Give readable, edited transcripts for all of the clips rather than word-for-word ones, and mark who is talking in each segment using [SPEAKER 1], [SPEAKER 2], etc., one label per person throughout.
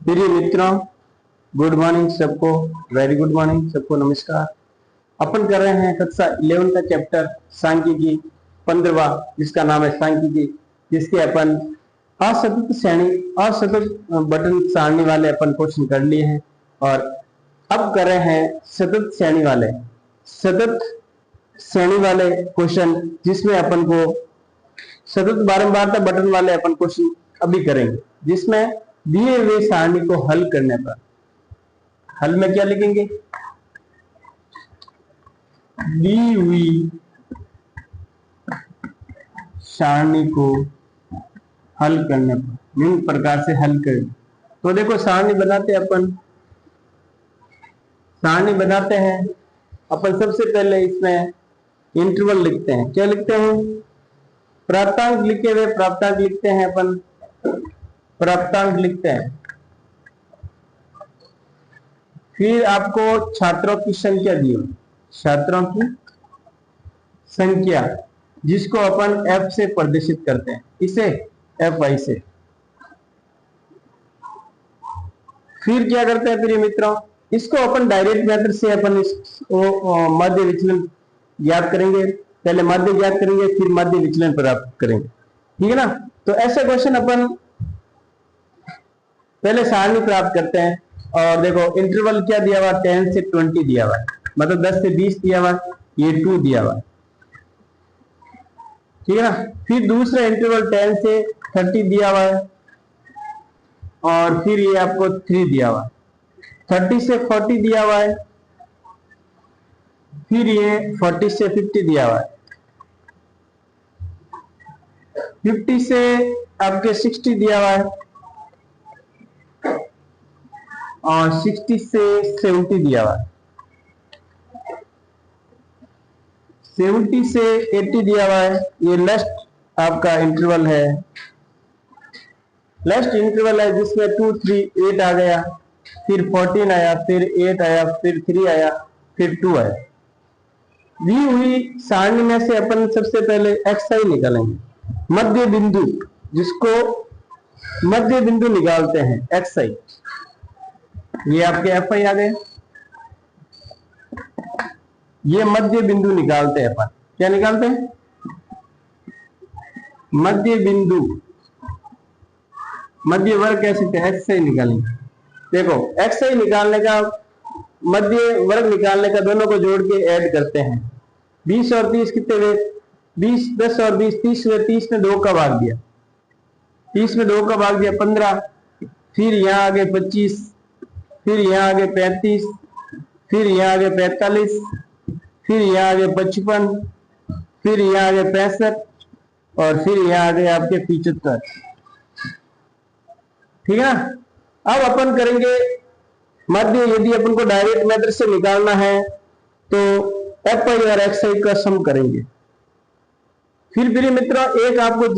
[SPEAKER 1] प्रिय मित्रों, good morning सबको। वेरी गुड मॉर्निंग सबको, नमस्कार। अपन कर रहे हैं कक्षा 11 का चैप्टर सांख्यिकी 15वां, जिसका नाम है सांख्यिकी, जिसके अपन असतत बटन सारणी वाले अपन क्वेश्चन कर लिए हैं और अब कर रहे हैं सतत श्रेणी वाले क्वेश्चन, जिसमें अपन को सतत बारंबारता बटन वाले अपन क्वेश्चन अभी करेंगे, जिसमें दिए हुए सारणी को हल करने पर हल में क्या लिखेंगे? दी हुई सारणी को हल करने पर निम्न प्रकार से हल करें। तो देखो, सारणी बनाते हैं अपन। सबसे पहले इसमें इंटरवल लिखते हैं। क्या लिखते हैं? प्राप्तांक लिखे हुए प्राप्तांक लिखते हैं अपन। प्राप्तांक लिखते हैं। फिर आपको छात्रों की संख्या दी हो, छात्रों की संख्या, जिसको अपन f से प्रदर्शित करते हैं, इसे fi से। फिर क्या करते हैं प्रिय मित्रों? इसको अपन डायरेक्ट मेथड से अपन मध्य विचलन ज्ञात करेंगे। पहले मध्य ज्ञात करेंगे, फिर मध्य विचलन प्राप्त करेंगे, ठीक है ना? तो ऐसे क्वेश्चन अपन पहले सारणी प्राप्त करते हैं। और देखो, इंटरवल क्या दिया हुआ? 10 से 20 दिया हुआ है, मतलब 10 से 20 दिया हुआ है, ये 2 दिया हुआ है, ठीक है ना? फिर दूसरा इंटरवल 10 से 30 दिया हुआ है और फिर ये आपको 3 दिया हुआ है। 30 से 40 दिया हुआ है, फिर ये 40 से 50 दिया हुआ है, 50 से आपके 60 दिया हुआ है और 60 से 70 दिया हुआ है, 70 से 80 दिया हुआ है। ये लास्ट आपका इंटरवल है, लास्ट इंटरवल है, जिसमें 2 3 8 आ गया, फिर 14 आया, फिर 8 आया, फिर 3 आया, फिर 2 आया। दी हुई सारणी में से अपन सबसे पहले xi निकालेंगे, मध्य बिंदु, जिसको मध्य बिंदु निकालते हैं xi। ये आपके fi आ गए। ये मध्य बिंदु निकालते हैं अपन। क्या निकालते हैं? मध्य बिंदु, मध्य वर्ग कैसे xi निकालेंगे। देखो, xi निकालने का, मध्य वर्ग निकालने का, दोनों को जोड़ के ऐड करते हैं। 20 और 30 कितने हुए? 20, 10 और 20 30 हुए। 30 में 2 का भाग दिया, 30 में 2 का भाग दिया 15, फिर यहाँ आगे 25, फिर यहाँ आगे 35, फिर यहाँ आगे 45, फिर यहाँ आगे 55, फिर यहाँ आगे 65 और फिर यहाँ आगे आपके 75, ठीक है ना? अब अपन करेंगे मध्य। यदि अपन को डायरेक्ट मेथड से निकालना है तो fi और xi का सम करेंगे। फिर प्रिय मित्रों, एक आपको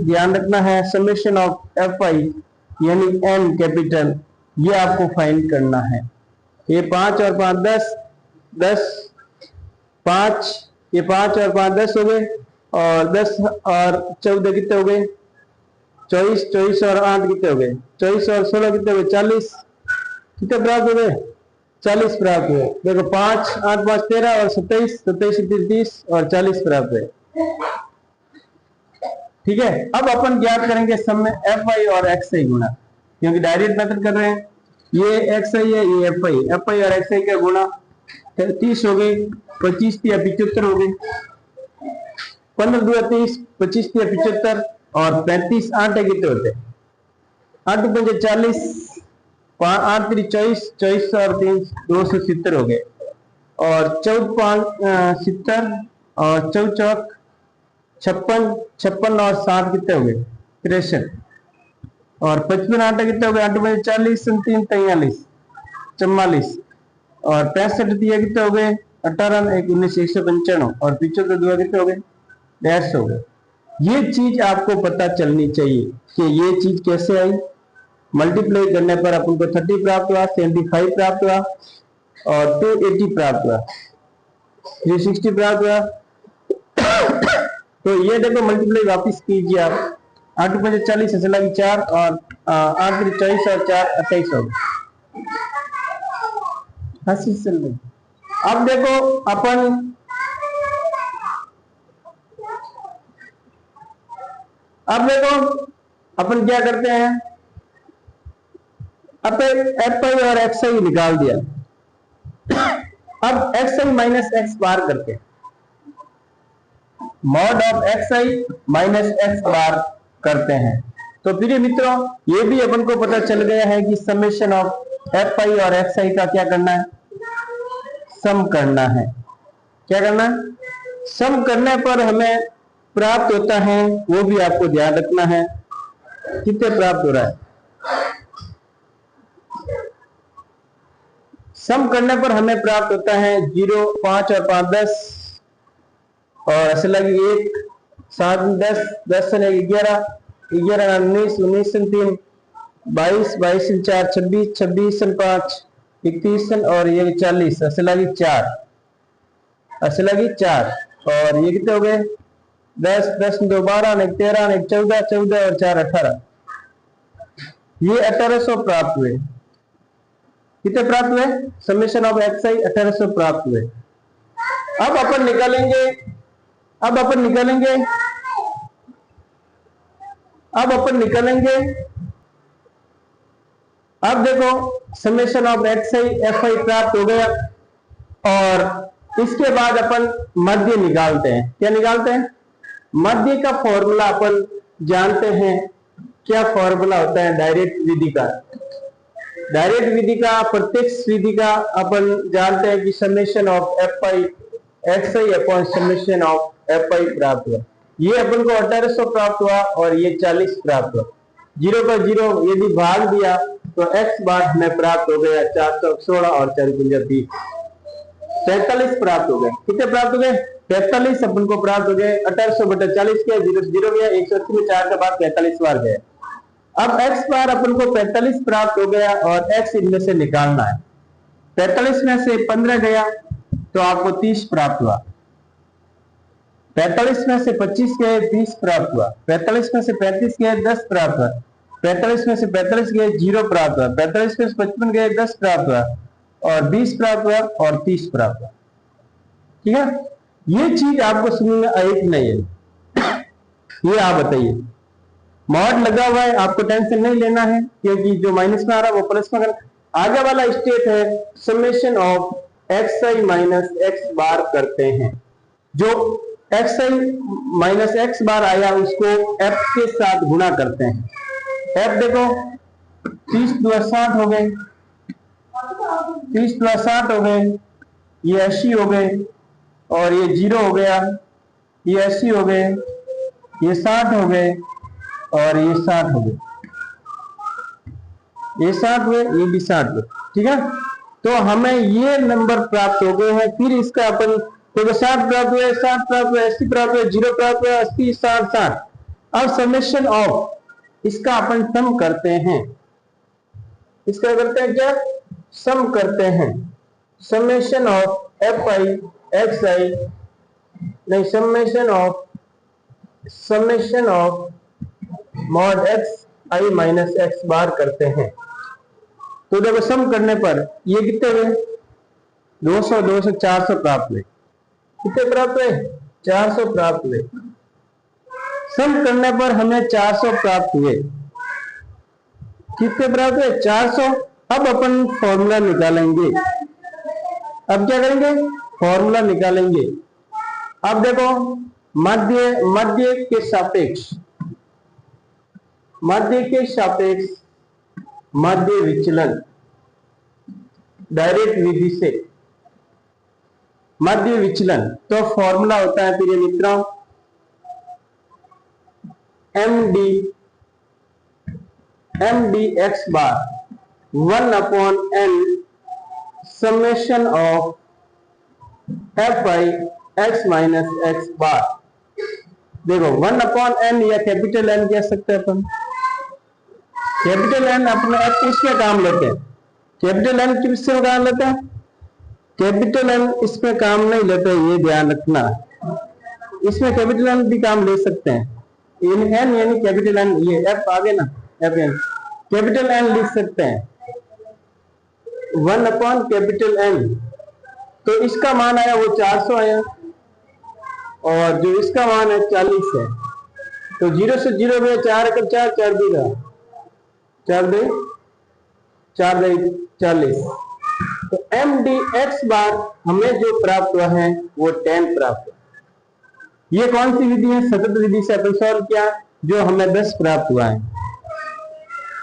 [SPEAKER 1] ध्यान रखना है, समेशन ऑफ fi यानी n कैपिटल, ये आपको फाइंड करना है। ये 5 और 5 10, 10 5, ये 5 और 5 10 हो गए, और 10 और 14 कितने हो गए? 24, 24 और 8 कितने हो गए? 24 और 16 कितने हो गए? 40। कितने प्राप्त हो गए? 40 प्राप्त हुए। देखो, 5 8 5 13 और 27, 27 30 और 40 प्राप्त हुए, ठीक है? अब अपन ज्ञात करेंगे सब में fi और xi गुणा, क्योंकि डायरेक्ट मेथड कर रहे हैं। ये xi है, ये fi और xi का गुणा 30 हो गई, 25 या 75 हो गई, 15 2 30, 25 या 75 और 35 8 है, कितने होते? 8 5 40, 8 3 24, 24 और 3 270 हो गए, और 14 5 70 और 4 चौक 56, 56 और 60 कितने हो गए? 63 और 55 8 कितने हो गए? 8 5 40, 3 43 44 और 65 दिया कितने हो गए? 18 1 19 195 और 75 दुआ कितने हो गए? 150 हो गए। ये चीज आपको पता चलनी चाहिए कि ये चीज कैसे आई। मल्टीप्लाई करने पर अपन को 30 प्राप्त हुआ, 75 प्राप्त हुआ और 280 प्राप्त हुआ, 360 प्राप्त हुआ। तो ये देखो, मल्टीप्लाई वापस कीजिए आप, 8 5 40 ऐसे लगी 4 और 8 3 24 और 4 28 हो गए। हंसी चल रही। अब देखो अपन क्या करते हैं, अब एफ आई और एक्स आई निकाल दिया। अब X I minus X bar करते हैं, mod of X I minus X bar करते हैं। तो प्रिय मित्रों, ये भी अपन को पता चल गया है कि समेशन ऑफ एफ आई और एक्स आई का क्या करना है, सम करना है। क्या करना है, सम करने पर हमें प्राप्त होता है, वो भी आपको ध्यान रखना है। कितने प्राप्त हो रहा है, सम करने पर हमें प्राप्त होता है 0 5 और 5 10 और ऐसे लगी 1 7 10 10 से 11 11 19 19 3 22 22 4 26 26 5 31 और ये 40 ऐसे लगी 4 ऐसे लगी 4 और ये कितने हो गए 10 10 2 12 1 13 1 14 14 और 4 18। ये 1800 प्राप्त हुए। कितने प्राप्त हुए, समेशन ऑफ एक्स आई 1800 प्राप्त हुए। अब अपन निकालेंगे अब देखो summation of X I F I प्राप्त हो गया और इसके बाद अपन मध्य निकालते हैं। क्या निकालते हैं, मध्य का फॉर्मूला अपन जानते हैं। क्या फॉर्मूला होता है डायरेक्ट विधि का, डायरेक्ट विधि का, प्रत्यक्ष विधि का अपन जानते हैं कि summation of F I X I upon summation of F आई प्राप्त हुआ। ये अपन को 1800 प्राप्त हुआ और ये 40 प्राप्त हुआ। 0 का 0 यदि भाग दिया तो एक्स बार हमें प्राप्त हो गया 416 और 4 30 43 प्राप्त हो गए। कितने प्राप्त हो गए, 43 अपन को प्राप्त हो गए। 1800 बटा 40 के 0 0 गया, 180 में 4 का बाद 45 बार गया। अब x बार अपन को 45 प्राप्त हो गया और x इनमें से निकालना है। 45 में से 15 गया तो आपको 30 प्राप्त हुआ। 45 में से 25 गए 20 प्राप्त हुआ। 45 में से 35 गए 10 प्राप्त हुआ। 45 में से 45 गए 0 प्राप्त हुआ। 45 में से 55 गए 10 प्राप्त हुआ और 20 प्राप्त हुआ और 30 प्राप्त हुआ। ठीक है, ये चीज आपको समझ में आई कि नहीं है, ये आप बताइए। मॉड लगा हुआ है, आपको टेंशन नहीं लेना है क्योंकि जो माइनस में आ रहा है वो प्लस में करना। आगे वाला स्टेप है summation of X I minus X bar करते हैं। जो X I minus X bar आया उसको एफ के साथ गुणा करते हैं। एफ देखो 30 2 60 हो गए, 30 2 60 हो गए, ये 80 हो गए और ये 0 हो गया, ये 80 हो गए, ये 60 हो गए और ये 60 हो गए, ये 60 हुए, ये भी 60 हुए। ठीक है, तो हमें ये नंबर प्राप्त हो गए हैं। फिर इसका अपन तो 60 प्राप्त हुए, 60 प्राप्त हुए, 80 प्राप्त हुए, 0 प्राप्त हुए, 80 60 60। अब समेशन ऑफ इसका अपन सम करते हैं। इसका करते हैं क्या, सम करते हैं। Summation of F I X I नहीं, summation of mod X I minus X bar करते हैं। तो देखो सम करने पर ये कितने हुए, 200 200 400 प्राप्त हुए। कितने प्राप्त हुए, 400 प्राप्त हुए। सम करने पर हमें 400 प्राप्त हुए। कितने प्राप्त हुए, 400। अब अपन फॉर्मूला निकालेंगे। अब क्या करेंगे, फॉर्मूला निकालेंगे। अब देखो मध्य के सापेक्ष मध्य विचलन, डायरेक्ट विधि से मध्य विचलन, तो फॉर्मूला होता है प्रिय मित्रों M D X bar 1/n summation of F I X minus X bar. देखो 1/n या कैपिटल N कह सकते हैं अपन। कैपिटल N अपने इसमें काम लेते हैं। कैपिटल N किसमें काम लेते हैं, कैपिटल N इसमें काम नहीं लेते, ये ध्यान रखना। इसमें कैपिटल N भी काम ले सकते हैं इन एन यानी कैपिटल एन, ये एफ आगे ना, एफ एन कैपिटल एन लिख सकते हैं, 1 अपॉन कैपिटल एन। तो इसका मान आया वो 400 आया, और जो इसका मान है 40 है। तो 0 से 0 गया, 4 का 4, 4 देगा 4 दे 4 दे 40। तो एम डी एक्स बार हमें जो प्राप्त हुआ है वो 10 प्राप्त हुआ। ये कौन सी विधि है? सतत विधि से अपन सॉल्व किया, जो हमें 10 प्राप्त हुआ है।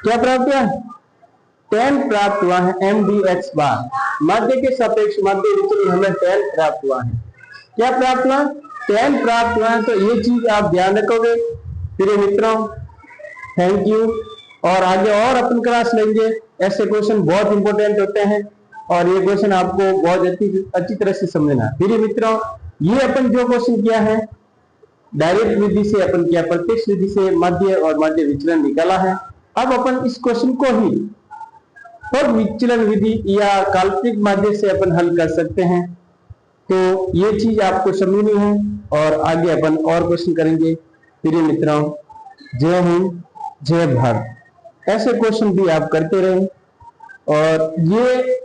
[SPEAKER 1] क्या प्राप्त हुआ? 10 प्राप्त हुआ है एम डी एक्स बार। माध्य के सापेक्ष माध्य विचलन हमें 10 प्राप्त हुआ है। क्या प्राप्त हुआ? 10 प्राप्त हुआ है। तो ये चीज आप ध्यान रखोगे प्रिय मित्रों। Thank you. और आगे और अपन क्लास लेंगे, ऐसे क्वेश्चन बहुत इंपॉर्टेंट होते हैं और ये क्वेश्चन आपको बहुत अच्छी तरह से समझना। प्रिय मित्रों, ये अपन जो क्वेश्चन किया है डायरेक्ट विधि से अपन किया, प्रत्यक्ष विधि से माध्य और माध्य विचलन निकाला है। अब अपन इस क्वेश्चन को ही पर विचलन विधि या काल्पनिक माध्य से अपन हल कर सकते हैं। तो ये चीज आपको समझनी है और आगे अपन और क्वेश्चन करेंगे। प्रिय मित्रों, जय हिंद, जय भारत। ऐसे क्वेश्चन भी आप करते रहें और ये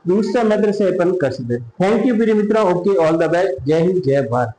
[SPEAKER 1] दूसरा मेथड से अपन कर सकते हैं। थैंक यू प्रिय मित्रों। Okay, all the best. जय हिंद, जय भारत।